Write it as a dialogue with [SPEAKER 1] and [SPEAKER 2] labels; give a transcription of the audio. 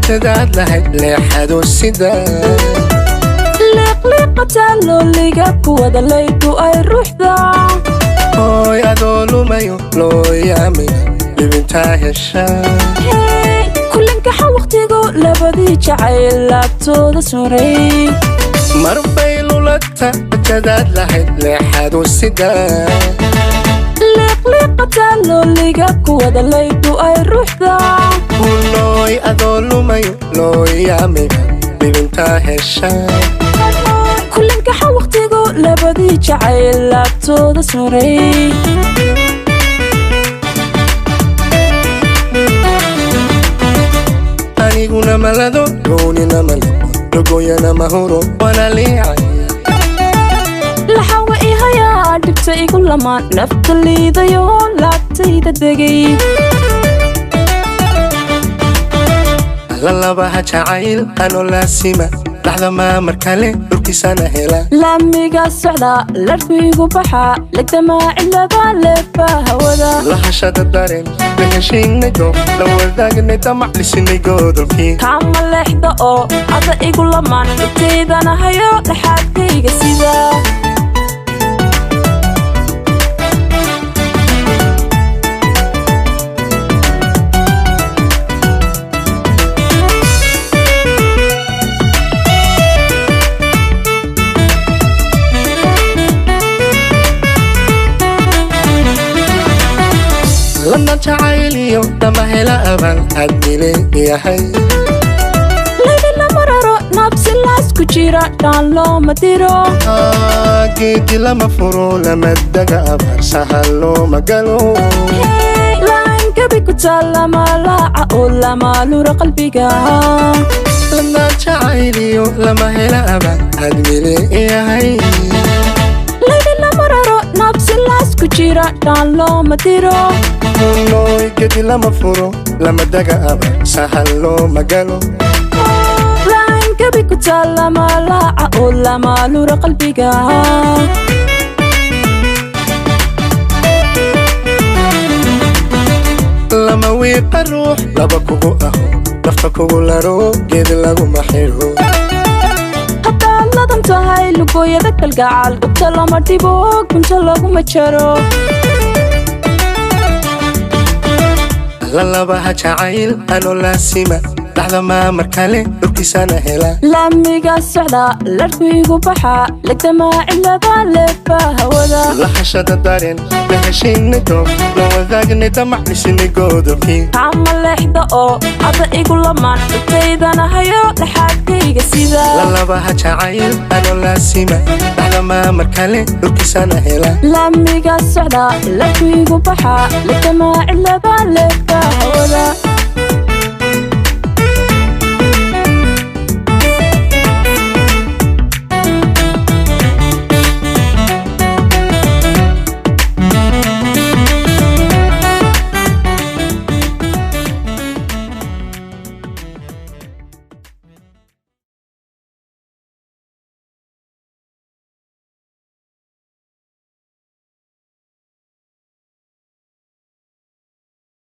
[SPEAKER 1] تداد لهد لحدو السداد
[SPEAKER 2] liqliiqataan looligaku wada laydu ay ruuxdaa
[SPEAKER 1] hooy adoo lumayo loo yaamay libintaa heshaa
[SPEAKER 2] kulankaxa waqtigu labadii jacayl laabtooda suray
[SPEAKER 1] marbay lulata tadaad lahayd leexadu sidaad
[SPEAKER 2] liqliiqataan looligaku wada laydu ay ruuxdaa
[SPEAKER 1] hulooy adoo lumayo loo yaamay libintaa heshaa
[SPEAKER 2] kulankaxa waqtigu labadii jacayl laabtooda suray
[SPEAKER 1] aniguna malado loonina male logoyana mahuro wana liicay
[SPEAKER 2] laxawa ihayaa dhibta igu lamaan nafta liidayo laabtayda degay
[SPEAKER 1] lalabaha jacayl anoo laasima laxda maa markale dhulkiisana hela
[SPEAKER 2] laamiga socdaa larku igu baxaa lagdamaa cilada leefaa hawada
[SPEAKER 1] lahashada dareen la heshiinay doof la wadaagnay damac lisinay goodolkii
[SPEAKER 2] kaama leexda oo ada igu lamaan dhibtaydana hayo dhaxaadkayga sida
[SPEAKER 1] lana jacayliyo dama hela abaan admile yahay
[SPEAKER 2] layli lama raro nabsi laasku jira dhaan looma diro
[SPEAKER 1] geedi lama furo lama daga abaar sahal looma galo
[SPEAKER 2] laangabi ku taal lama laaca oo lama lura qalbiga
[SPEAKER 1] lana jacayliyo lama hela abaan admile yahay
[SPEAKER 2] layli lama raro nabsi laasku jira dhaan looma diro
[SPEAKER 1] hulooy geedi lama furo lama daga abaar sahal looma galo
[SPEAKER 2] laangabi ku taal lama laaca oo lama lura qalbiga
[SPEAKER 1] lama wiiqa ruux laba kugu aho nafta kugu laro geedi laguma xidho
[SPEAKER 2] haddaad ladan tahay lugooyada kalgacaal gubta lama dhibo gunta laguma jaro
[SPEAKER 1] lalabaha jacayl anoo laasima laxda maa markale dhulkiisana hela
[SPEAKER 2] laamiga socdaa larku igu baxaa lagdamaa cilada leefaa hawada
[SPEAKER 1] lahashada dareen la heshiinay doof la wadaagnay damac lisinay goodolkii
[SPEAKER 2] kaama leexda oo ada igu lamaan dhibtaydana hayo dhaxaadkayga sida
[SPEAKER 1] lalabaha jacayl anoo laasima laxda maa markale dhulkiisana hela
[SPEAKER 2] laamiga socdaa larku igu baxaa lagdamaa cilada leefaa hawada